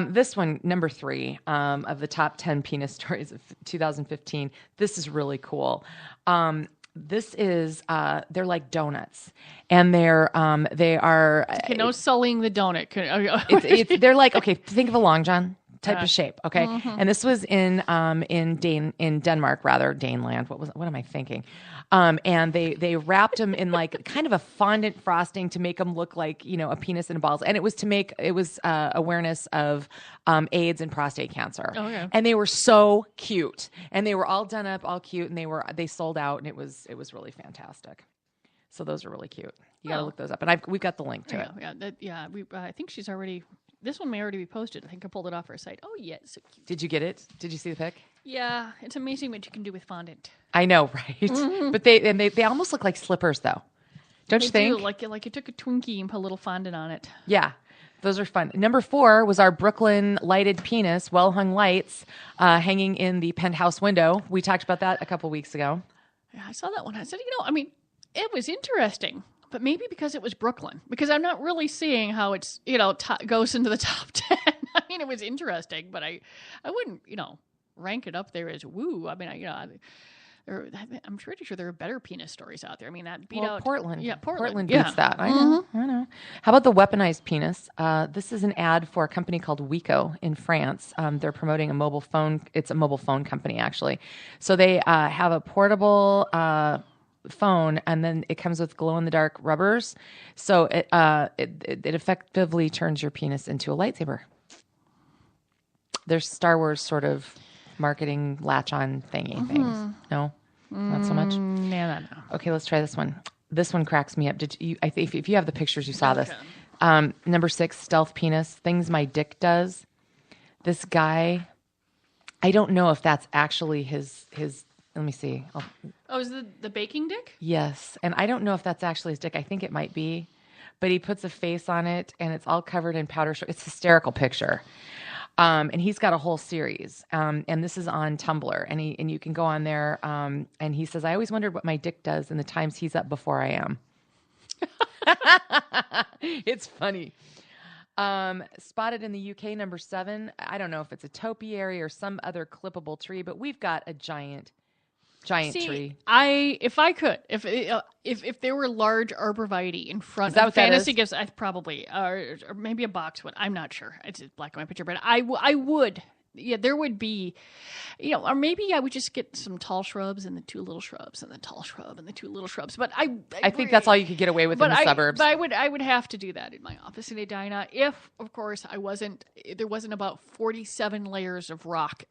This one, number 3 of the top 10 penis stories of 2015. This is really cool. This is they're like donuts, and they are no sullying the donut. They're like, okay, think of a long john. type of shape. Okay. And this was in Denmark, rather, Daneland. What am I thinking? And they wrapped them in like kind of a fondant frosting to make them look like, a penis and balls. And it was awareness of AIDS and prostate cancer. Oh, yeah. And they were so cute, and they were all done up, all cute, and they sold out, and it was really fantastic. So those are really cute. You got to look those up, and we've got the link to it. I think she's already. This one may already be posted. I think I pulled it off her site. Oh yeah, it's so cute. Did you get it? Did you see the pic? Yeah, it's amazing what you can do with fondant. I know, right? But they almost look like slippers, though. Don't you think? Do, like you took a Twinkie and put a little fondant on it. Yeah. Those are fun. Number 4 was our Brooklyn lighted penis, well-hung lights, hanging in the penthouse window. We talked about that a couple weeks ago. Yeah, I saw that one. I said, it was interesting, but maybe because it was Brooklyn, because I'm not really seeing how it's, goes into the top 10. I mean, it was interesting, but I wouldn't, rank it up there as woo. I mean, I'm pretty sure there are better penis stories out there. I mean, that beat out Portland. Yeah, Portland beats that. I know. How about the weaponized penis? This is an ad for a company called Wico in France. They're promoting a mobile phone. It's a mobile phone company, actually. So they have a portable phone, and then it comes with glow-in-the-dark rubbers. So it effectively turns your penis into a lightsaber. There's Star Wars sort of marketing latch-on thingy things. No? Not so much? No. Okay, let's try this one. This one cracks me up. I think if you have the pictures, you saw this. Number 6, stealth penis. Things my dick does. This guy, I don't know if that's actually his let me see. Is the baking dick? Yes. And I don't know if that's actually his dick. I think it might be. But he puts a face on it, and it's all covered in powder sugar. It's a hysterical picture. And he's got a whole series. And this is on Tumblr. And you can go on there. And he says, I always wondered what my dick does in the times he's up before I am. It's funny. Spotted in the UK, number 7. I don't know if it's a topiary or some other clippable tree, but we've got a giant tree. If there were large arborvitae in front of fantasy gifts, I probably, or maybe a boxwood. I'm not sure. It's a black and white picture, but I would. Yeah, there would be, or maybe I would just get some tall shrubs and the 2 little shrubs and the tall shrub and the 2 little shrubs. But I think that's all you could get away with in the suburbs. But I would have to do that in my office in Edina if, of course, there wasn't about 47 layers of rock.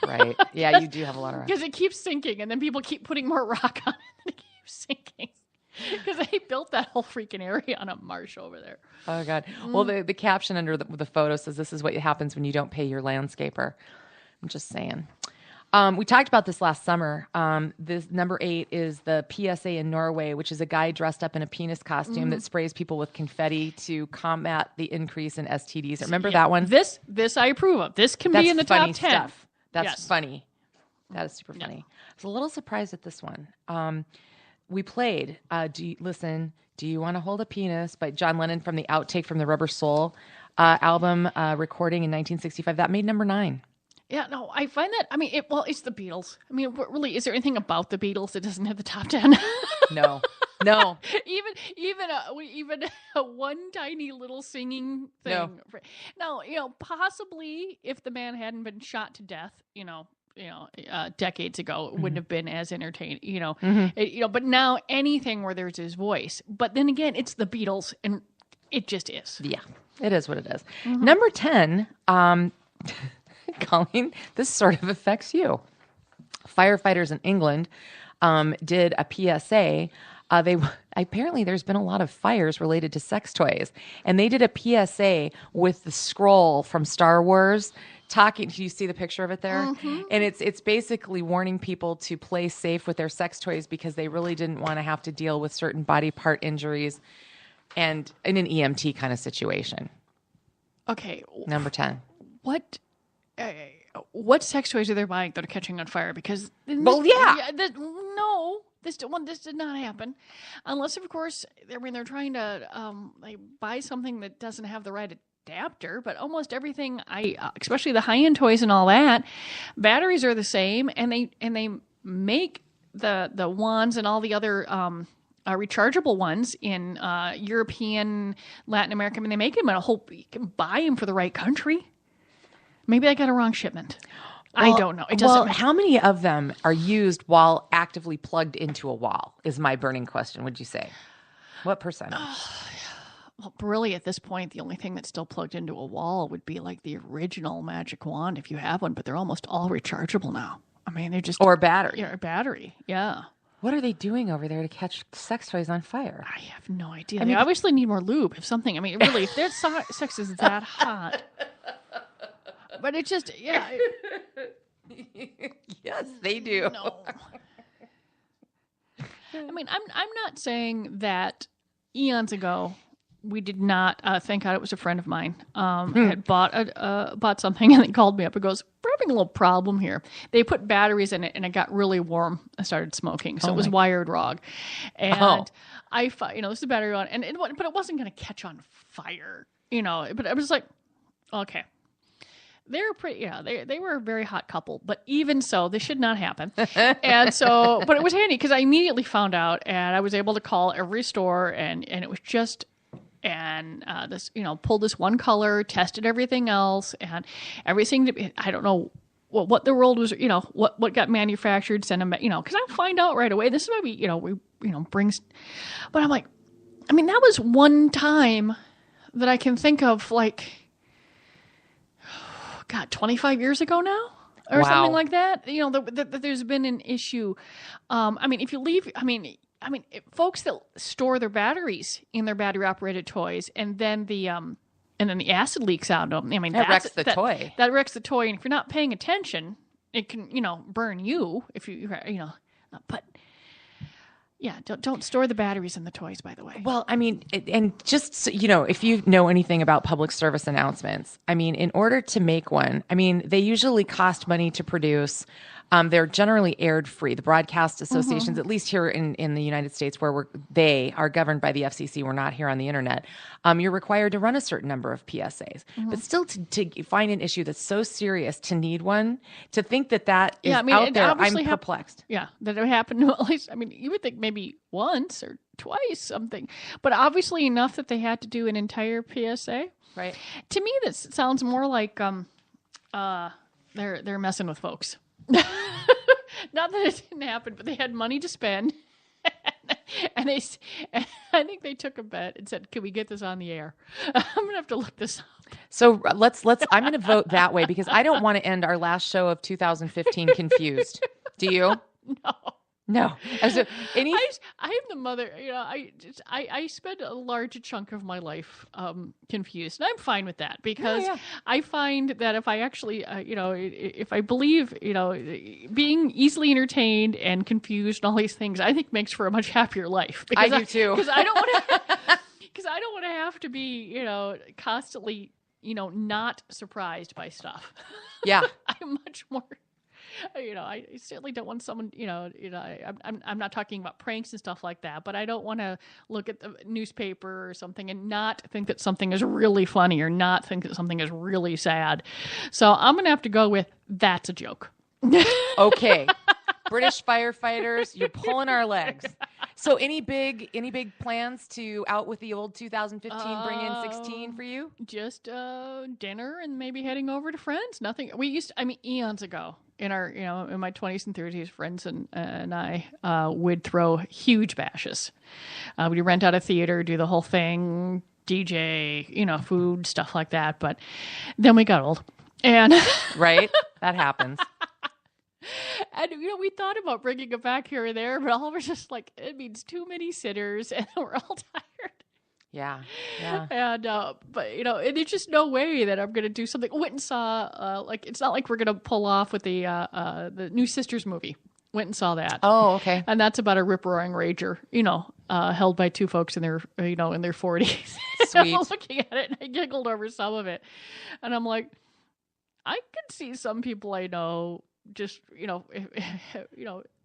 Right. Yeah, you do have a lot of rock. Because it keeps sinking, and then people keep putting more rock on it, and it keeps sinking. Because they built that whole freaking area on a marsh over there. Oh, God. Well, the caption under the photo says, this is what happens when you don't pay your landscaper. I'm just saying. We talked about this last summer. This number 8 is the PSA in Norway, which is a guy dressed up in a penis costume that sprays people with confetti to combat the increase in STDs. Remember that one? This I approve of. This can be in the top 10. Stuff. That's funny. That is super funny. I was a little surprised at this one. We played Do You Want to Hold a Penis by John Lennon from the outtake from the Rubber Soul album recording in 1965. That made number 9. Yeah, no, I find that, it's the Beatles. I mean, really, is there anything about the Beatles that doesn't have the top 10? No. even a one tiny little singing thing. No. Now, possibly if the man hadn't been shot to death, decades ago, it wouldn't have been as entertaining, but now anything where there's his voice. But then again, it's the Beatles, and it just is. Yeah, it is what it is. Number 10, Colleen, this sort of affects you. Firefighters in England did a PSA. Apparently there's been a lot of fires related to sex toys, and they did a PSA with the scroll from Star Wars talking. Do you see the picture of it there? And it's basically warning people to play safe with their sex toys because they really didn't want to have to deal with certain body part injuries and in an EMT kind of situation. Okay. Number 10. What sex toys are they buying that are catching on fire? Because this did not happen, unless of course they're trying to buy something that doesn't have the right adapter. But almost everything, especially the high end toys and all that, batteries are the same, and they make the wands and all the other rechargeable ones in European, Latin America. I mean, they make them in a whole. You can buy them for the right country. Maybe I got a wrong shipment. I don't know. It doesn't matter. How many of them are used while actively plugged into a wall is my burning question, would you say? What percentage? Well, really, at this point, the only thing that's still plugged into a wall would be like the original magic wand, if you have one, but they're almost all rechargeable now. I mean, they're just... Or a battery. Yeah, a battery, yeah. What are they doing over there to catch sex toys on fire? I have no idea. They obviously need more lube, if something. I mean, really, if their sex is that hot... But it just, yeah. Yes, they do. No. I mean, I'm not saying that eons ago we did not. Thank God it was a friend of mine had bought something and then called me up and goes, "We're having a little problem here." They put batteries in it and it got really warm. I started smoking, so it was wired wrong. And this is a battery on, but it wasn't going to catch on fire, But I was like, okay. They're pretty, they were a very hot couple, but even so, this should not happen. And so, but it was handy because I immediately found out and I was able to call every store and it was just, this, pulled this one color, tested everything else and everything. I don't know what the world was, what got manufactured, send them, because I'll find out right away. This is why we brings, but I'm like, I mean, that was one time that I can think of like, God, 25 years ago now or something like that. There's been an issue. If you leave, folks that store their batteries in their battery operated toys and then the acid leaks out of them. That wrecks the toy. That wrecks the toy. And if you're not paying attention, it can, burn you if but yeah, don't store the batteries in the toys, by the way. Well, and just, so, if you know anything about public service announcements, in order to make one, they usually cost money to produce. They're generally aired free. The broadcast associations, at least here in the United States, where they are governed by the FCC, we're not here on the internet. You're required to run a certain number of PSAs, but still to find an issue that's so serious to need one, to think that is out there, I'm perplexed. That it happened to at least. You would think maybe once or twice something, but obviously enough that they had to do an entire PSA. Right. To me, this sounds more like they're messing with folks. Not that it didn't happen, but they had money to spend, and I think they took a bet and said, "Can we get this on the air?" I'm gonna have to look this up. So let's. I'm gonna vote that way because I don't want to end our last show of 2015 confused. Do you? No. I am the mother. I spend a large chunk of my life confused, and I'm fine with that because I find that if I actually, if I believe, being easily entertained and confused and all these things, I think makes for a much happier life. I do too. Because I don't want to have to be, constantly, not surprised by stuff. Yeah, I'm much more. I certainly don't want someone, I'm not talking about pranks and stuff like that, but I don't want to look at the newspaper or something and not think that something is really funny or not think that something is really sad. So I'm going to have to go with that's a joke. Okay. British firefighters, you're pulling our legs. So any big plans to out with the old 2015, bring in 16 for you? Just dinner and maybe heading over to friends. Nothing. Eons ago in our, in my 20s and 30s, friends and I would throw huge bashes. We'd rent out a theater, do the whole thing, DJ, food, stuff like that. But then we got old. And right? That happens. And, we thought about bringing it back here or there, but all of us just like, it means too many sitters and we're all tired. Yeah. And, but, and there's just no way that I'm going to do something. Went and saw, it's not like we're going to pull off with the new Sisters movie. Went and saw that. Oh, okay. And that's about a rip-roaring rager, held by two folks in their, in their 40s. Sweet. I'm looking at it and I giggled over some of it. And I'm like, I could see some people I know just,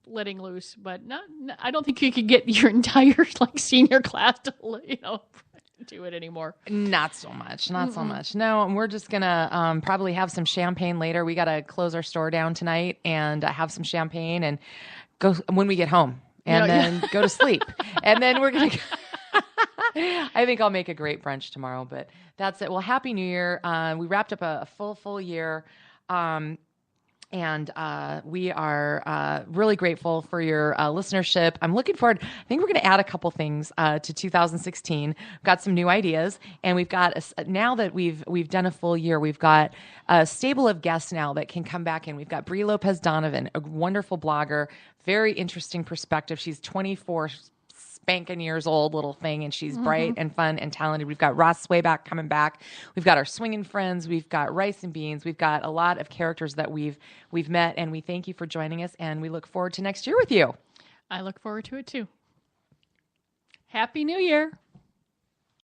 letting loose, but not, I don't think you could get your entire senior class to, do it anymore. Not so much. No, and we're just gonna probably have some champagne later. We got to close our store down tonight and have some champagne and go when we get home and then go to sleep. And then we're gonna I think I'll make a great brunch tomorrow, but that's it. Well, Happy New Year. We wrapped up a full year. And we are really grateful for your listenership. I'm looking forward. I think we're going to add a couple things to 2016. We've got some new ideas, and we've got now that we've done a full year, we've got a stable of guests now that can come back in. We've got Brie Lopez Donovan, a wonderful blogger, very interesting perspective. She's 24 spanking years old little thing, and she's bright and fun and talented. We've got Ross Swayback coming back. We've got our swinging friends. We've got Rice and Beans. We've got a lot of characters that we've met, and we thank you for joining us, and we look forward to next year with you. I look forward to it too. Happy New Year.